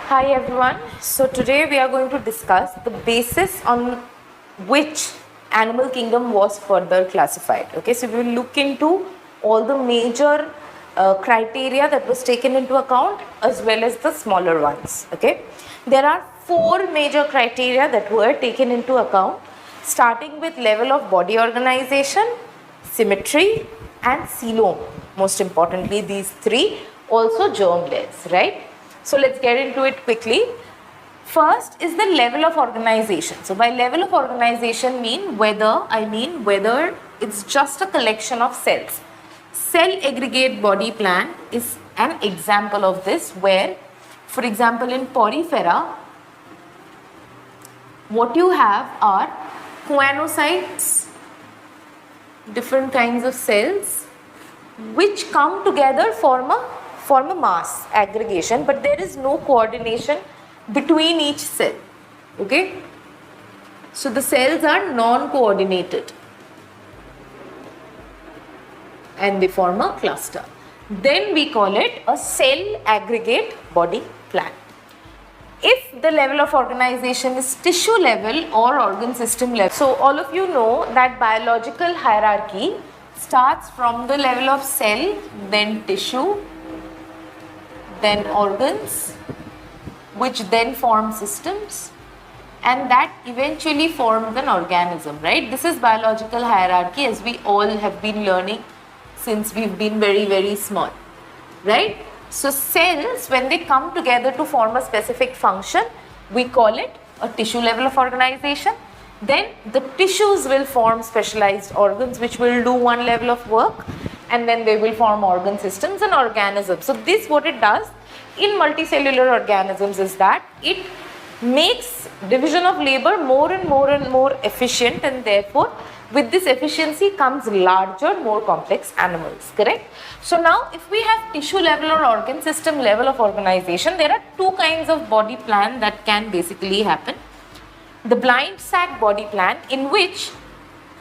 Hi everyone. So today we are going to discuss the basis on which animal kingdom was further classified. Okay, so we will look into all the major criteria that was taken into account as well as the smaller ones. Okay, there are four major criteria that were taken into account, starting with level of body organization, symmetry and coelom. Most importantly, these three, also germ layers, right? So let's get into it quickly. First is the level of organization. So by level of organization I mean whether it's just a collection of cells. Cell aggregate body plan is an example of this, where for example in porifera what you have are choanocytes, different kinds of cells which come together form a mass aggregation, but there is no coordination between each cell. Okay, so the cells are non-coordinated and they form a cluster. Then we call it a cell aggregate body plan. If the level of organization is tissue level or organ system level, so all of you know that biological hierarchy starts from the level of cell, then tissue, then organs, which then form systems, and that eventually forms an organism, right? This is biological hierarchy, as we all have been learning since we've been very, very small, right? So cells, when they come together to form a specific function, we call it a tissue level of organization. Then the tissues will form specialized organs which will do one level of work, and then they will form organ systems and organisms. So this, what it does in multicellular organisms is that it makes division of labor more and more efficient, and therefore with this efficiency comes larger, more complex animals, correct? So now if we have tissue level or organ system level of organization, there are two kinds of body plan that can basically happen. The blind sac body plan, in which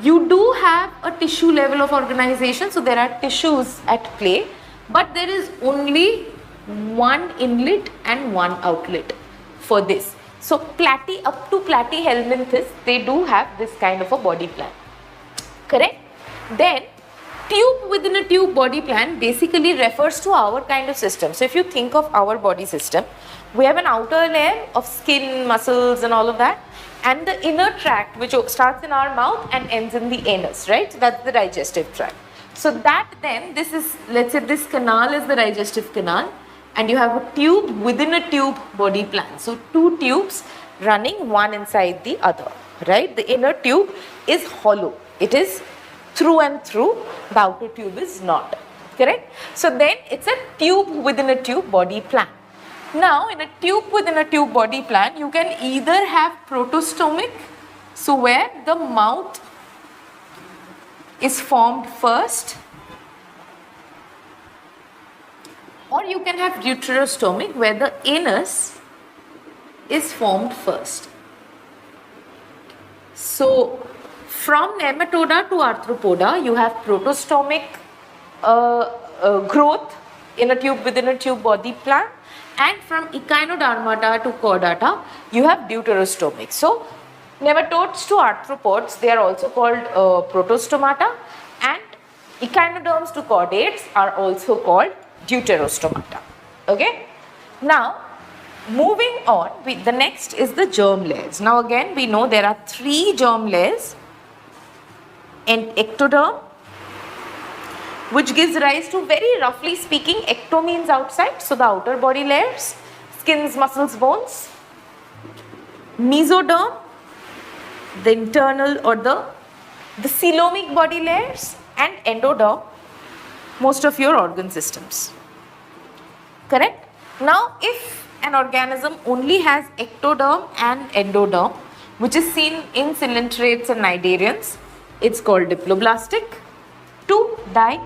you do have a tissue level of organization, so there are tissues at play, but there is only one inlet and one outlet for this. So up to platyhelminthes, they do have this kind of a body plan, correct? Then tube within a tube body plan basically refers to our kind of system. So if you think of our body system, we have an outer layer of skin, muscles and all of that, and the inner tract which starts in our mouth and ends in the anus, right? So that's the digestive tract. So that then, this is, let's say this canal is the digestive canal, and you have a tube within a tube body plan. So two tubes running one inside the other, right? The inner tube is hollow. It is through and through. The outer tube is not, correct? So then it's a tube within a tube body plan. Now in a tube within a tube body plan, you can either have protostomach, so where the mouth is formed first, or you can have deuterostomach, where the anus is formed first. So from nematoda to arthropoda, you have protostomach growth in a tube within a tube body plan, and from echinodermata to chordata, you have deuterostomach. So nematodes to arthropods, they are also called protostomata, and echinoderms to chordates are also called deuterostomata. Okay, now moving on, the next is the germ layers. Now again we know there are three germ layers, and ectoderm, which gives rise to, very roughly speaking, ecto means outside, so the outer body layers, skins, muscles, bones. Mesoderm, the internal or the coelomic body layers, and endoderm, most of your organ systems, correct? Now if an organism only has ectoderm and endoderm, which is seen in coelentrates and cnidarians, it's called diploblastic. 2 di,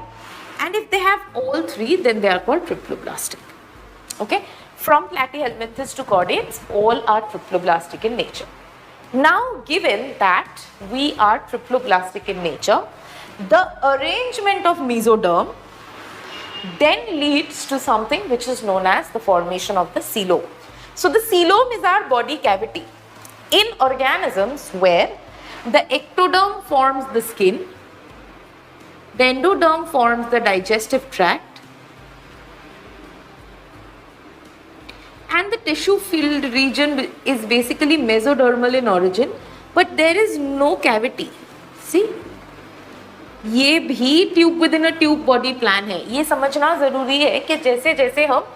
and if they have all three, then they are called triploblastic. Okay, from platyhelminthes to chordates, all are triploblastic in nature. Now given that we are triploblastic in nature, the arrangement of mesoderm then leads to something which is known as the formation of the coelom. So the coelom is our body cavity. In organisms where the ectoderm forms the skin, the endoderm forms the digestive tract, and the tissue filled region is basically mesodermal in origin, but there is no cavity. See, ये भी tube within a tube body plan है. ये समझना जरूरी है कि जैसे जैसे हम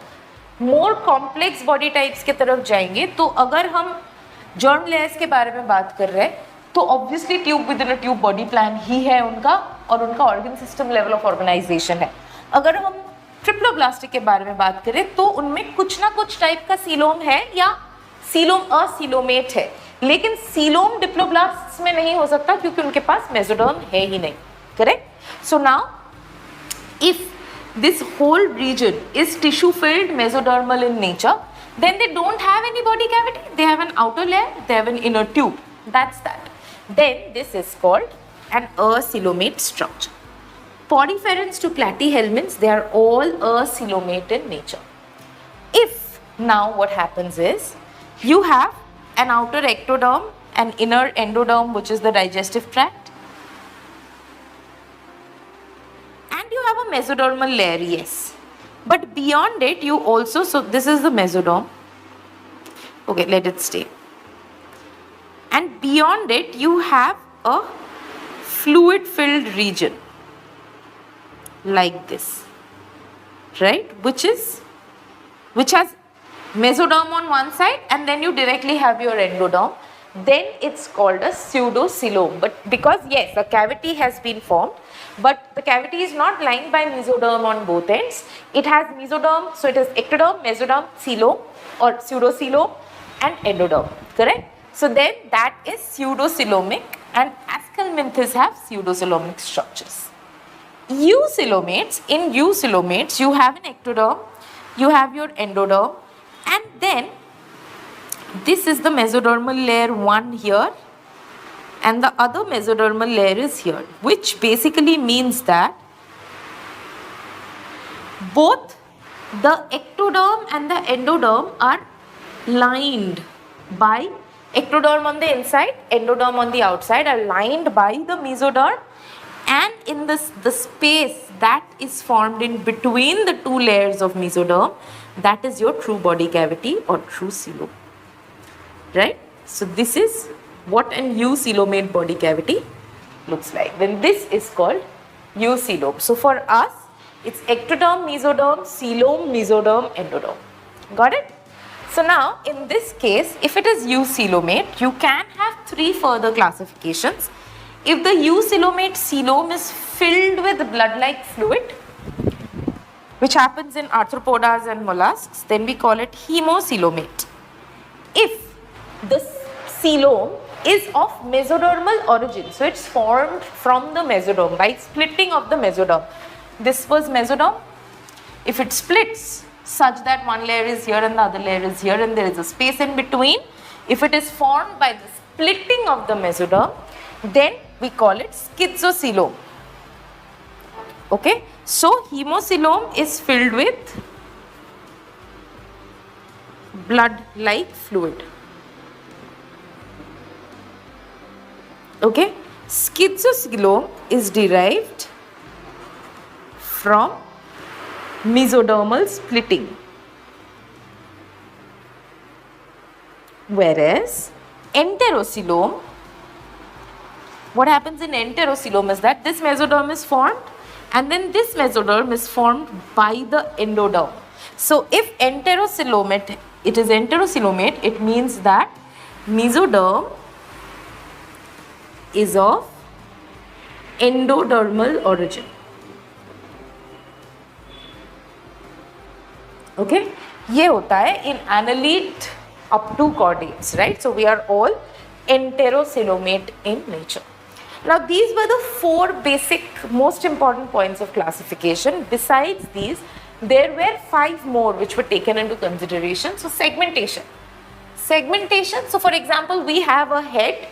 मोर कॉम्प्लेक्स बॉडी टाइप्स की तरफ जाएंगे, तो अगर हम जर्म लेयर्स के बारे में बात कर रहे हैं तो obviously tube within a tube body plan ही है उनका, और उनका organ system level of organisation है. अगर हम ट्रिप्लोब्लास्टिक के बारे में बात करें तो उनमें कुछ ना कुछ टाइप का सीलोम है या सीलोम असीलोमेट है, लेकिन सीलोम डिप्लोब्लास्ट में नहीं हो सकता क्योंकि उनके पास मेसोडर्म है ही नहीं. Correct? So now, if this whole region is tissue filled mesodermal in nature, then they don't have any body cavity. They have an outer layer, they have an inner tube. That's that. Then this is called an acoelomate structure. Podiferans to platyhelminths, they are all acoelomate in nature. If now what happens is, you have an outer ectoderm, an inner endoderm which is the digestive tract, and you have a mesodermal layer, yes, but beyond it you also, so this is the mesoderm, okay, let it stay, and beyond it you have a fluid filled region like this, right, which has mesoderm on one side, and then you directly have your endoderm. Then it's called a pseudocoelom. But because yes, a cavity has been formed, but the cavity is not lined by mesoderm on both ends. It has mesoderm, so it is ectoderm, mesoderm, coelom or pseudocoelom and endoderm, correct? So then that is pseudocoelomic, and aschelminthes have pseudocoelomic structures. Eucoelomates, in eucoelomates you have an ectoderm, you have your endoderm, and then this is the mesodermal layer one here and the other mesodermal layer is here, which basically means that both the ectoderm and the endoderm are lined by, ectoderm on the inside, endoderm on the outside are lined by the mesoderm, and in the space that is formed in between the two layers of mesoderm, that is your true body cavity or true coelom. Right? So this is what an eucoelomate body cavity looks like. Then this is called eucoelom. So for us, it's ectoderm, mesoderm, coelom, mesoderm, endoderm. Got it? So now in this case, if it is eucoelomate, you can have three further classifications. If the eucoelomate coelom is filled with blood-like fluid, which happens in arthropodas and mollusks, then we call it hemocoelomate. If the coelom is of mesodermal origin, so it's formed from the mesoderm by splitting of the mesoderm. This was mesoderm. If it splits such that one layer is here and the other layer is here and there is a space in between, if it is formed by the splitting of the mesoderm, then we call it schizocoelom. Okay, so hemocoelom is filled with blood-like fluid. Okay, schizocoelom is derived from mesodermal splitting, whereas enterocoelom, what happens in enterocoelom is that this mesoderm is formed and then this mesoderm is formed by the endoderm. So if enterocoelomate, it is enterocoelomate, it means that mesoderm is of endodermal origin. Okay, ये होता है in annelid up to chordates, right? So we are all enterocoelomate in nature. Now these were the four basic most important points of classification. Besides these, there were 5 more which were taken into consideration. So segmentation. So for example, we have a head,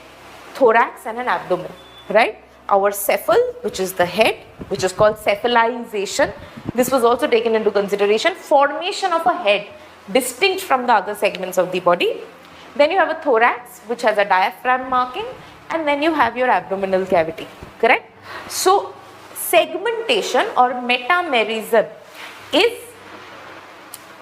thorax and an abdomen, right? Our cephal, which is the head, which is called cephalization. This was also taken into consideration. Formation of a head. distinct from the other segments of the body. Then you have a thorax, which has a diaphragm marking, and then you have your abdominal cavity, correct? So segmentation or metamerism is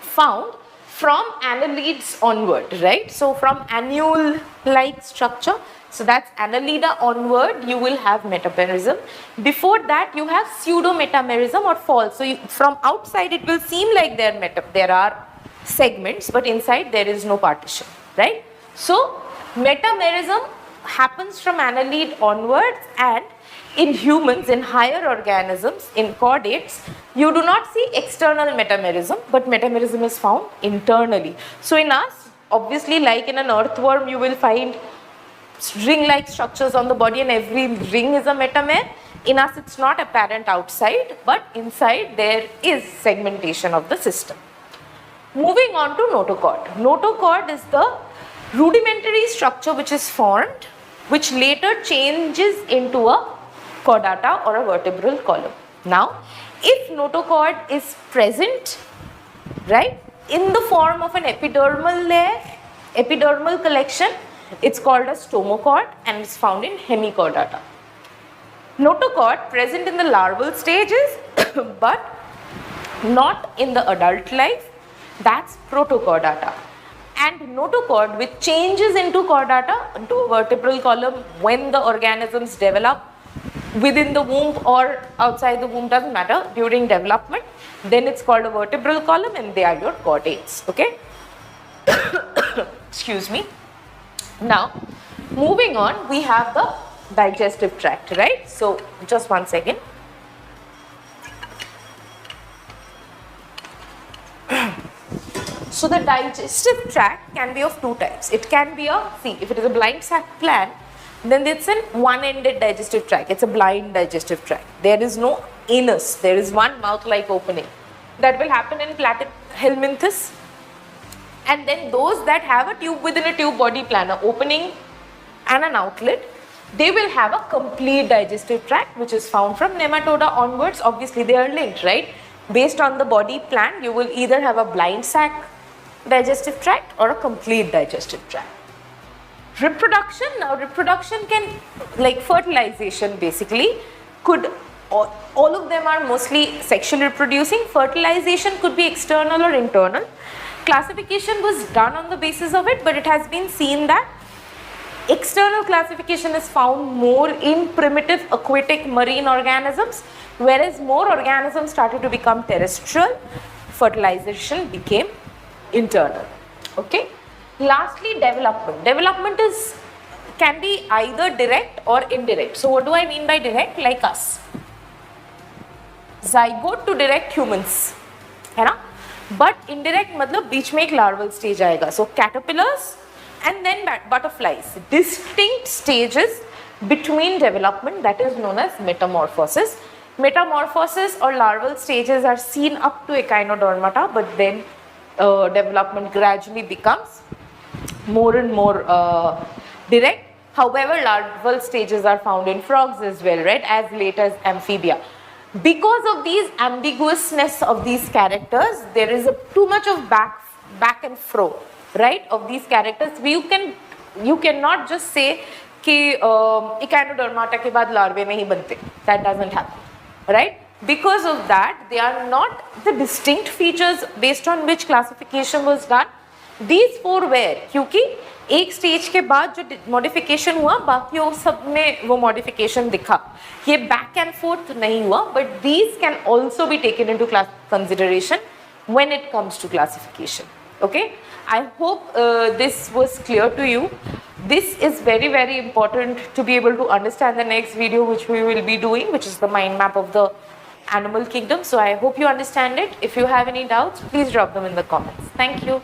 found from annelids onward, right? So from annule-like structure, so that's annelida onward, you will have metamerism. Before that, you have pseudo-metamerism or false. So from outside, it will seem like there are segments, but inside there is no partition, right? So metamerism happens from annelid onwards, and in humans, in higher organisms, in chordates, you do not see external metamerism, but metamerism is found internally. So in us, obviously, like in an earthworm, you will find ring-like structures on the body, and every ring is a metamer. In us, it's not apparent outside, but inside there is segmentation of the system. Moving on to notochord. Notochord is the rudimentary structure which is formed, which later changes into a chordata or a vertebral column. Now, if notochord is present, right, in the form of an epidermal layer, epidermal collection, it's called a stomochord and is found in hemichordata. Notochord present in the larval stages but not in the adult life, that's protochordata. And notochord, which changes into chordata, into a vertebral column when the organisms develop within the womb or outside the womb, doesn't matter, during development, then it's called a vertebral column and they are your chordates, okay? Excuse me. Now, moving on, we have the digestive tract, right? So, just one second. So, the digestive tract can be of two types. It can be a, see, if it is a blind sac plant, then it's an one-ended digestive tract. It's a blind digestive tract. There is no anus. There is one mouth-like opening. That will happen in Platyhelminthes. And then those that have a tube within a tube body plan, an opening and an outlet, they will have a complete digestive tract, which is found from nematoda onwards. Obviously, they are linked, right? Based on the body plan, you will either have a blind sac digestive tract or a complete digestive tract. Reproduction, now reproduction can, like fertilization basically, could, all of them are mostly sexually reproducing. Fertilization could be external or internal. Classification was done on the basis of it, but it has been seen that external classification is found more in primitive aquatic marine organisms, whereas more organisms started to become terrestrial. Fertilization became internal, okay? Lastly, development. Development can be either direct or indirect. So what do I mean by direct? Like us. Zygote to direct humans, है ना? But indirect मतलब बीच में एक larval stage आएगा. So caterpillars and then butterflies. Distinct stages between development, that is known as metamorphosis. Metamorphosis or larval stages are seen up to echinodermata, but then development gradually becomes more and more direct. However, larval stages are found in frogs as well, right, as late as amphibia. Because of these ambiguousness of these characters, there is too much of back and fro, right, of these characters. You cannot just say कि echinodermata के बाद larvae नहीं बनते. That doesn't happen, right? Because of that, they are not the distinct features based on which classification was done. These four were, क्योंकि एक stage के बाद जो मॉडिफिकेशन हुआ, बाकियों सब में वो मॉडिफिकेशन दिखा. ये बैक एंड फोर्थ नहीं हुआ, but these can also be taken into consideration when it comes to classification. Okay, I hope this was clear to you. This is very, very important to be able to understand the next video which we will be doing, which is the mind map of the animal kingdom. So I hope you understand it. If you have any doubts, please drop them in the comments. Thank you.